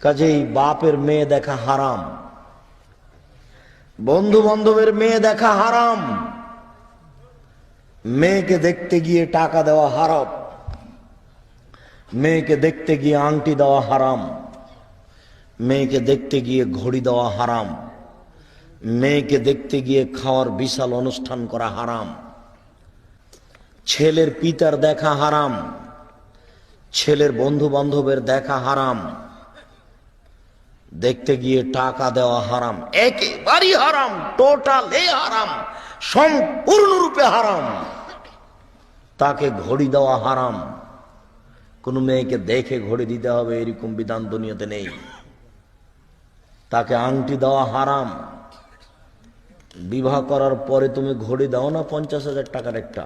কাজেই বাপের মেয়ে দেখা হারাম, বন্ধু বান্ধবের মেয়ে দেখা হারাম, মেয়েকে দেখতে গিয়ে টাকা দেওয়া হারাম, মেয়েকে দেখতে গিয়ে আংটি দেওয়া হারাম, মেয়েকে দেখতে গিয়ে ঘড়ি দেওয়া হারাম, মেয়েকে দেখতে গিয়ে খাওয়ার বিশাল অনুষ্ঠান করা হারাম, ছেলের পিতার দেখা হারাম, ছেলের বন্ধু বান্ধবের দেখা হারাম, দেখতে গিয়ে টাকা দেওয়া হারাম, একেবারেই হারাম, টোটালি হারাম, সম্পূর্ণরূপে হারাম। তাকে ঘড়ি দেওয়া হারাম, কোন মেয়েকে দেখে ঘড়ি দিতে হবে এরকম বিধান দুনিয়াতে নেই। তাকে আংটি দেওয়া হারাম। বিবাহ করার পরে তুমি ঘড়ি দাও না 50,000 টাকার একটা,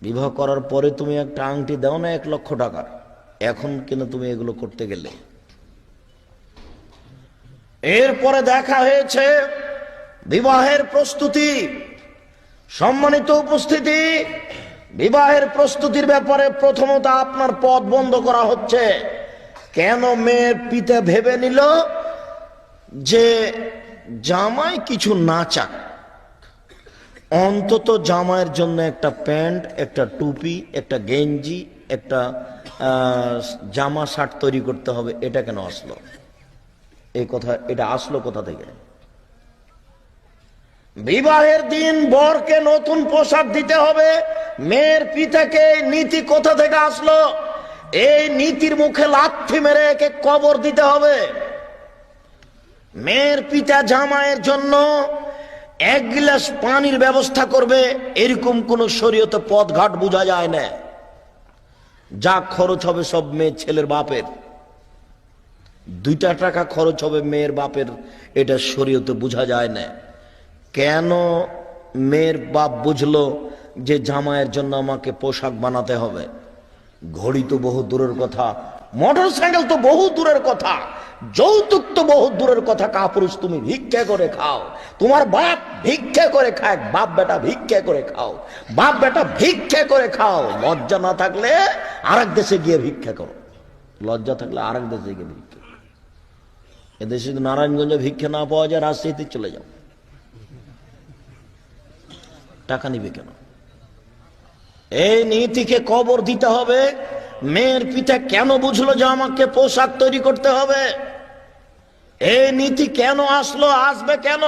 বিবাহ করার পরে তুমি একটা আংটি দাও না 1 লক্ষ টাকার। এখন কেন তুমি এগুলো করতে গেলে? এরপরে দেখা হয়েছে বিবাহের প্রস্তুতি। সম্মানিত উপস্থিতি, বিবাহের প্রস্তুতির ব্যাপারে প্রথমত আপনার পথ বন্ধ করা হচ্ছে। কেন? মেয়ের পিতা ভেবে নিল যে জামাই কিছু না চাক, অন্তত জামাইয়ের জন্য একটা প্যান্ট, একটা টুপি, একটা গেঞ্জি, একটা জামা শার্ট তৈরি করতে হবে। এটা কেন আসলো? এই কথা এটা আসলো কোথা থেকে? বিবাহের দিন বরকে নতুন পোশাক দিতে হবে, মেয়ের পিতাকে নীতি কোথা থেকে আসলো? এই নীতির মুখে লাথি মেরে একে কবর দিতে হবে। মেয়ের পিতা জামাইয়ের জন্য 1 গ্লাস পানির ব্যবস্থা করবে, এরকম কোন শরীয়তে পথঘাট বোঝা যায় না। যা খরচ হবে সব মেয়ে ছেলের বাপের, 2 টাকা খরচ হবে মেয়ের বাপের, এটা শরীয়তে বোঝা যায় না। কেন মেয়ের বাপ বুঝলো যে জামাইয়ের জন্য আমাকে পোশাক বানাতে হবে? ঘড়ি তো বহু দূরের কথা, মোটর সাইকেল তো বহু দূরের কথা, যৌতুক তো বহু দূরের কথা। কাপুরুষ তুমি ভিক্ষা করে খাও, তোমার বাপ ভিক্ষা করে খায়, বাপ বেটা ভিক্ষা করে খাও, বাপ বেটা ভিক্ষা করে খাও। লজ্জা না থাকলে আরেক দেশে গিয়ে ভিক্ষা করো, লজ্জা থাকলে আরেক দেশে গিয়ে ভিক্ষা। এদেশে নারায়ণগঞ্জে ভিক্ষা না পাওয়া যায়, রাজশাহীতে চলে যাও। টাকা নিবে কেন? এই নীতিকে কবর দিতে হবে। মেয়ের পিতা কেন বুঝলো যে আমাকে পোশাক তৈরি করতে হবে? এই নীতি কেন আসলো, আসবে কেন?